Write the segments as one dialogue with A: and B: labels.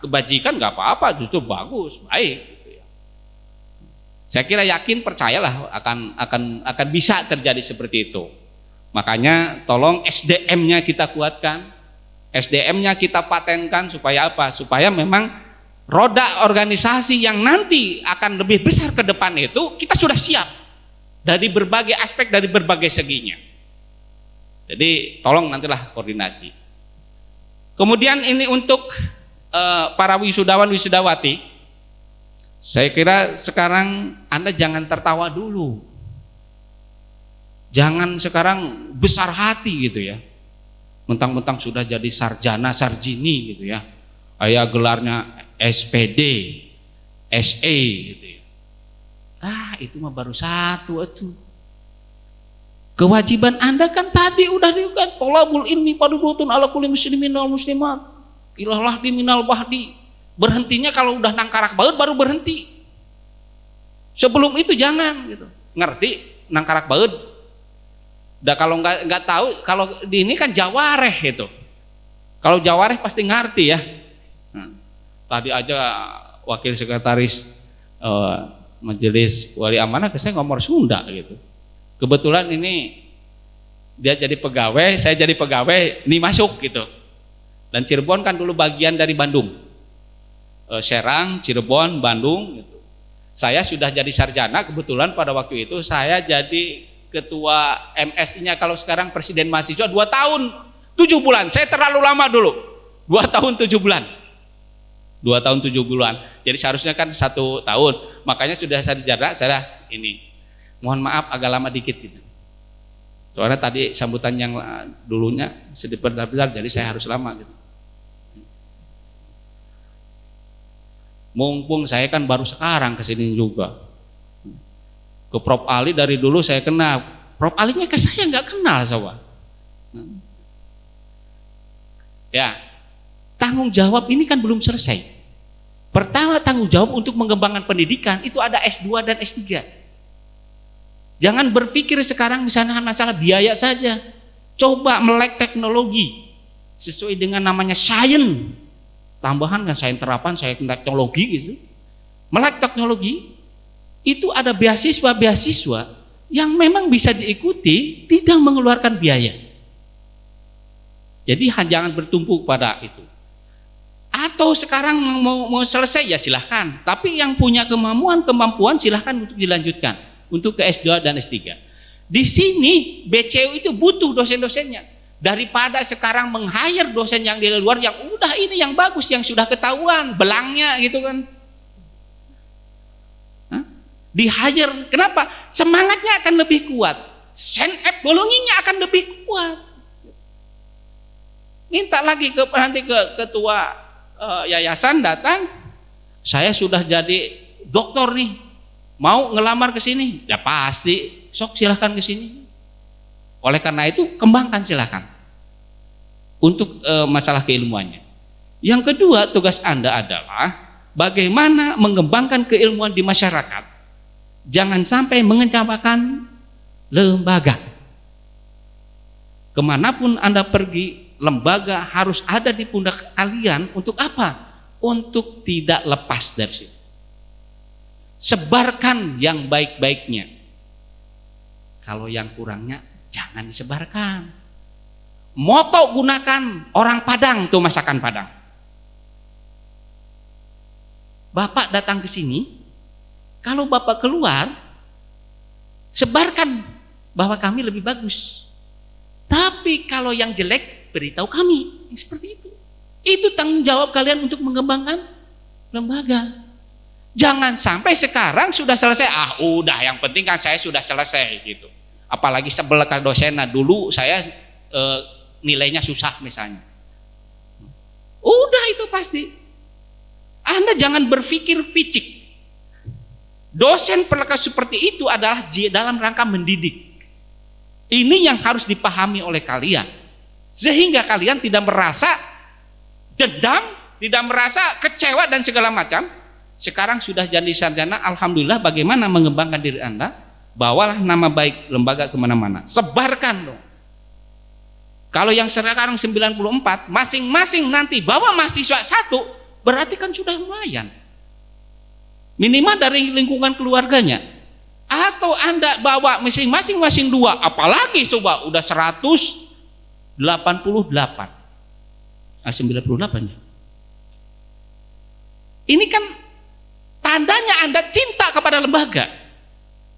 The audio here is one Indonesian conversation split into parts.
A: kebajikan nggak apa-apa, justru bagus, baik gitu ya. Saya kira yakin, percayalah akan bisa terjadi seperti itu. Makanya tolong SDM-nya kita kuatkan, SDM-nya kita patenkan, supaya apa? Supaya memang roda organisasi yang nanti akan lebih besar ke depan itu kita sudah siap dari berbagai aspek, dari berbagai seginya. Jadi tolong nantilah koordinasi. Kemudian ini untuk para wisudawan wisudawati, saya kira sekarang Anda jangan tertawa dulu. Jangan sekarang besar hati gitu ya, mentang-mentang sudah jadi sarjana sarjini gitu ya, ayah gelarnya SPD, SE gitu ya. Itu mah baru satu itu. Kewajiban Anda kan tadi udah diukan, tolabul ilmi fardhun ala kulli muslimin wal muslimat ilalah di minal bahdi. Berhentinya kalau udah nangkarak baut baru berhenti. Sebelum itu jangan gitu. Ngerti nangkarak baut? Dah kalau nggak tahu, kalau di ini kan jawareh itu. Kalau jawareh pasti ngerti ya. Tadi aja wakil sekretaris majelis wali amanah ke saya ngomong Sunda gitu. Kebetulan ini dia jadi pegawai, saya jadi pegawai, ini masuk gitu. Dan Cirebon kan dulu bagian dari Bandung. Serang, Cirebon, Bandung gitu. Saya sudah jadi sarjana, kebetulan pada waktu itu saya jadi ketua MS-nya, kalau sekarang presiden mahasiswa 2 tahun 7 bulan. Saya terlalu lama dulu, 2 tahun 7 bulan, 2 tahun 7 bulan. Jadi seharusnya kan 1 tahun, makanya sudah saya dijarak. Saya ini mohon maaf agak lama dikit gitu. Soalnya tadi sambutan yang dulunya sedikit besar, jadi saya harus lama gitu. Mumpung saya kan baru sekarang kesini juga. Ke Prof Ali dari dulu saya kenal, Prof Alinya ke saya nggak kenal sobat. Ya, tanggung jawab ini kan belum selesai. Pertama tanggung jawab untuk mengembangkan pendidikan itu ada S2 dan S3. Jangan berpikir sekarang misalnya masalah biaya saja. Coba melek teknologi sesuai dengan namanya sains. Tambahan kan sains terapan, sains teknologi gitu. Melek teknologi itu ada beasiswa-beasiswa yang memang bisa diikuti tidak mengeluarkan biaya. Jadi jangan bertumpu pada itu. Atau sekarang mau selesai ya silahkan, tapi yang punya kemampuan silahkan untuk dilanjutkan untuk ke S2 dan S3. Di sini BCU itu butuh dosen-dosennya, daripada sekarang meng-hire dosen yang dari luar yang udah ini yang bagus, yang sudah ketahuan belangnya gitu kan. Di-hire, kenapa? Semangatnya akan lebih kuat, senep bolonginya akan lebih kuat. Minta lagi nanti ke ketua yayasan datang, saya sudah jadi doktor nih, mau ngelamar ke sini, ya pasti sok silahkan ke sini. Oleh karena itu kembangkan silahkan untuk masalah keilmuannya. Yang kedua, tugas Anda adalah bagaimana mengembangkan keilmuan di masyarakat. Jangan sampai mengecewakan lembaga. Kemanapun Anda pergi, lembaga harus ada di pundak kalian. Untuk apa? Untuk tidak lepas dari situ. Sebarkan yang baik-baiknya. Kalau yang kurangnya jangan disebarkan. Moto gunakan orang Padang tuh, masakan Padang. Bapak datang ke sini, kalau Bapak keluar, sebarkan bahwa kami lebih bagus. Tapi kalau yang jelek, beritahu kami. Seperti itu. Itu tanggung jawab kalian untuk mengembangkan lembaga. Jangan sampai sekarang sudah selesai, udah yang penting kan saya sudah selesai gitu. Apalagi sebelah dosen, dulu saya nilainya susah misalnya. Udah itu pasti. Anda jangan berpikir ficik. Dosen pelekas seperti itu adalah dalam rangka mendidik. Ini yang harus dipahami oleh kalian, sehingga kalian tidak merasa dendam, tidak merasa kecewa dan segala macam. Sekarang sudah jadi sarjana, alhamdulillah. Bagaimana mengembangkan diri Anda? Bawalah nama baik lembaga kemana-mana, sebarkan dong. Kalau yang sekarang 94, masing-masing nanti bawa mahasiswa satu, berarti kan sudah lumayan. Minimal dari lingkungan keluarganya. Atau Anda bawa masing-masing 2, apalagi coba udah 188. 98 ya. Ini kan tandanya Anda cinta kepada lembaga.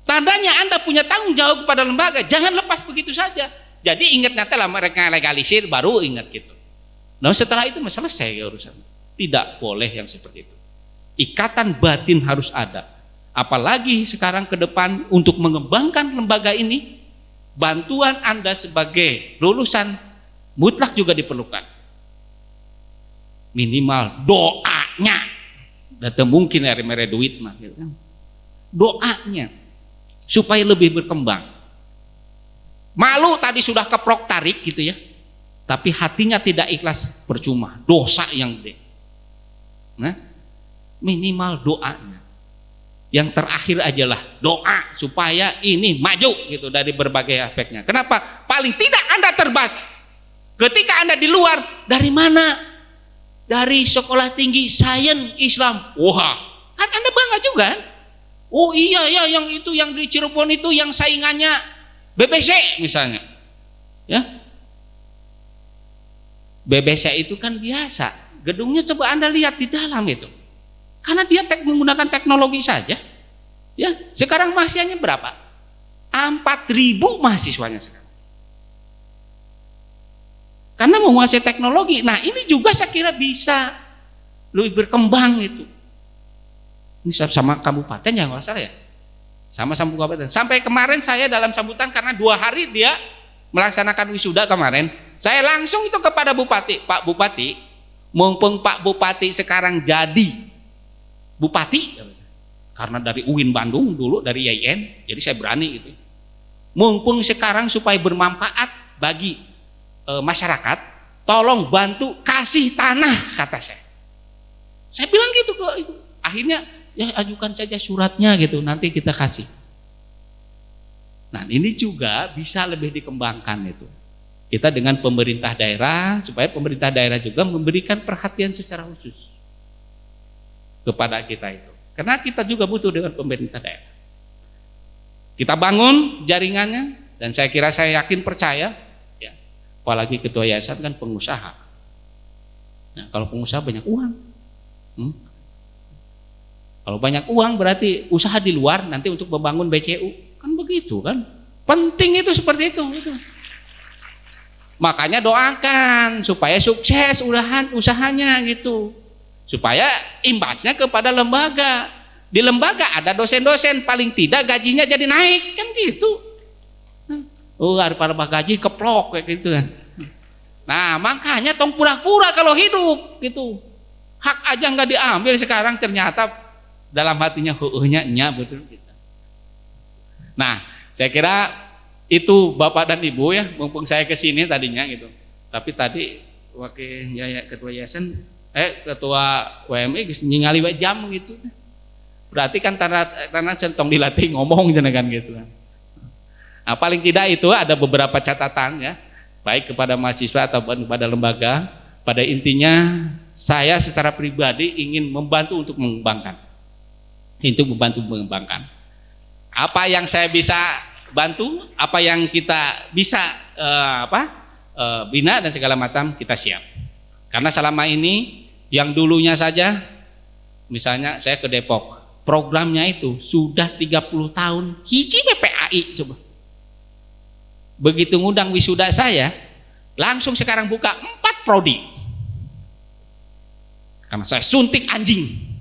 A: Tandanya Anda punya tanggung jawab kepada lembaga. Jangan lepas begitu saja. Jadi ingat nanti lah mereka legalisir baru ingat gitu. Nah setelah itu selesai urusan. Tidak boleh yang seperti itu. Ikatan batin harus ada. Apalagi sekarang ke depan untuk mengembangkan lembaga ini, bantuan Anda sebagai lulusan mutlak juga diperlukan. Minimal doanya. Dan mungkin dari mere duit mah gitu kan. Doanya supaya lebih berkembang. Malu tadi sudah keprok tarik gitu ya. Tapi hatinya tidak ikhlas, percuma, dosa yang gede. Nah, minimal doanya. Yang terakhir ajalah doa supaya ini maju gitu dari berbagai aspeknya. Kenapa? Paling tidak Anda terbatas. Ketika Anda di luar, dari mana? Dari sekolah tinggi sains Islam. Wah, kan Anda bangga juga kan? Oh iya ya, yang itu yang di Cirebon itu yang saingannya BBC misalnya. Ya. BBC itu kan biasa. Gedungnya coba Anda lihat di dalam itu. Karena dia menggunakan teknologi saja. Ya, sekarang mahasiswanya berapa? 4.000 mahasiswanya sekarang. Karena menguasai teknologi. Nah, ini juga saya kira bisa lebih berkembang itu. Ini sama kabupaten ya nggak salah ya? Sama kabupaten. Sampai kemarin saya dalam sambutan karena 2 hari dia melaksanakan wisuda kemarin, saya langsung itu kepada Bupati, Pak Bupati, mumpung Pak Bupati sekarang jadi Bupati, karena dari UIN Bandung dulu dari IAIN, jadi saya berani gitu. Mumpung sekarang supaya bermanfaat bagi masyarakat, tolong bantu kasih tanah kata saya. Saya bilang gitu ke itu. Akhirnya ya ajukan saja suratnya gitu, nanti kita kasih. Nah ini juga bisa lebih dikembangkan itu. Kita dengan pemerintah daerah supaya pemerintah daerah juga memberikan perhatian secara khusus kepada kita itu. Karena kita juga butuh dengan pemerintah daerah. Kita bangun jaringannya dan saya kira saya yakin percaya ya, apalagi ketua yayasan kan pengusaha. Nah, kalau pengusaha banyak uang. Kalau banyak uang berarti usaha di luar nanti untuk membangun BCU. Kan begitu kan. Penting itu seperti itu gitu. Makanya doakan supaya sukses usahanya gitu. Supaya imbasnya kepada lembaga. Di lembaga ada dosen-dosen, paling tidak gajinya jadi naik kan gitu. Oh, ada para gaji keplok kayak gitu kan. Nah, makanya tong pura-pura kalau hidup gitu. Hak aja nggak diambil sekarang ternyata dalam hatinya nya betul gitu. Nah, saya kira itu Bapak dan Ibu ya, mumpung saya kesini tadinya gitu. Tapi tadi wakil ketua yayasan ketua WMI ningali jam gitu. Berarti kan tanah centong dilatih ngomong jenengan gitu kan. Nah, paling tidak itu ada beberapa catatan ya, baik kepada mahasiswa ataupun kepada lembaga. Pada intinya saya secara pribadi ingin membantu untuk mengembangkan. Apa yang saya bisa bantu, apa yang kita bisa bina dan segala macam kita siap. Karena selama ini yang dulunya saja, misalnya saya ke Depok, programnya itu sudah 30 tahun, hiji PPAI coba. Begitu ngundang wisuda saya, langsung sekarang buka 4 prodi. Karena saya suntik anjing.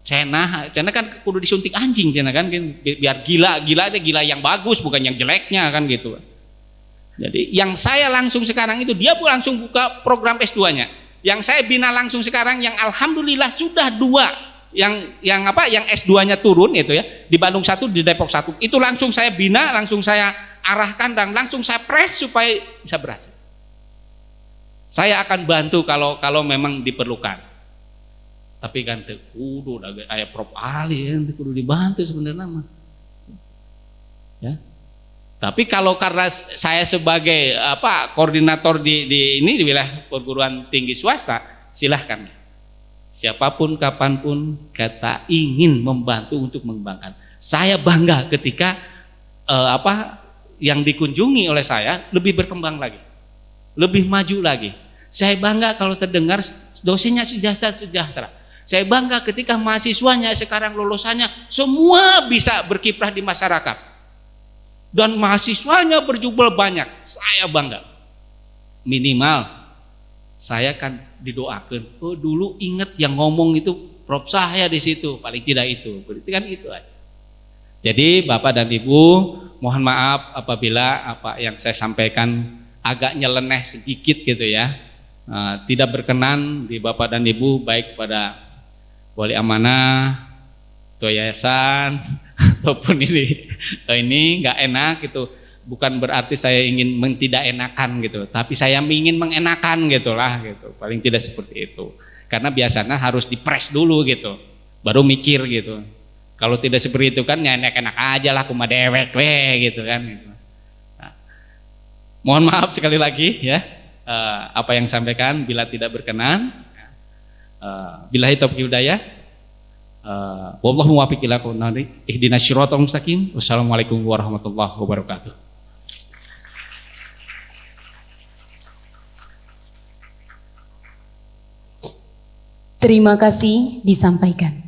A: Cena kan kudu disuntik anjing, cena kan biar gila ada gila yang bagus bukan yang jeleknya kan gitu. Jadi yang saya langsung sekarang itu dia langsung buka program S2-nya. Yang saya bina langsung sekarang yang alhamdulillah sudah 2 yang S2-nya turun itu ya, di Bandung 1 di Depok 1. Itu langsung saya bina, langsung saya arahkan dan langsung saya press supaya bisa berhasil. Saya akan bantu kalau memang diperlukan. Tapi kan kudu aya Prof Ali yang kudu dibantu sebenarnya mah. Ya. Tapi kalau karena saya sebagai koordinator di wilayah perguruan tinggi swasta, silahkan. Siapapun, kapanpun, kita ingin membantu untuk mengembangkan. Saya bangga ketika yang dikunjungi oleh saya lebih berkembang lagi, lebih maju lagi. Saya bangga kalau terdengar dosennya sejahtera. Saya bangga ketika mahasiswanya sekarang lulusannya semua bisa berkiprah di masyarakat. Dan mahasiswanya berjumlah banyak. Saya bangga. Minimal saya kan didoakan. Oh, dulu ingat yang ngomong itu Prof saya di situ, paling tidak itu. Berarti kan itu aja. Jadi Bapak dan Ibu, mohon maaf apabila apa yang saya sampaikan agak nyeleneh sedikit gitu ya. Tidak berkenan di Bapak dan Ibu, baik pada wali amanah, ketua yayasan ataupun ini nggak enak gitu. Bukan berarti saya ingin tidak enakan gitu, tapi saya ingin mengenakan gitulah gitu. Paling tidak seperti itu. Karena biasanya harus dipres dulu gitu, baru mikir gitu. Kalau tidak seperti itu kan ya enak-enak aja lah, kuma dewek gitu kan. Gitu. Nah, mohon maaf sekali lagi ya, apa yang sampaikan bila tidak berkenan. Billahi taufiq hidayah. Wallahu muwaffiq ila aqwamit thoriq. Ihdinas siratal mustaqim. Wassalamualaikum warahmatullahi wabarakatuh.
B: Terima kasih disampaikan.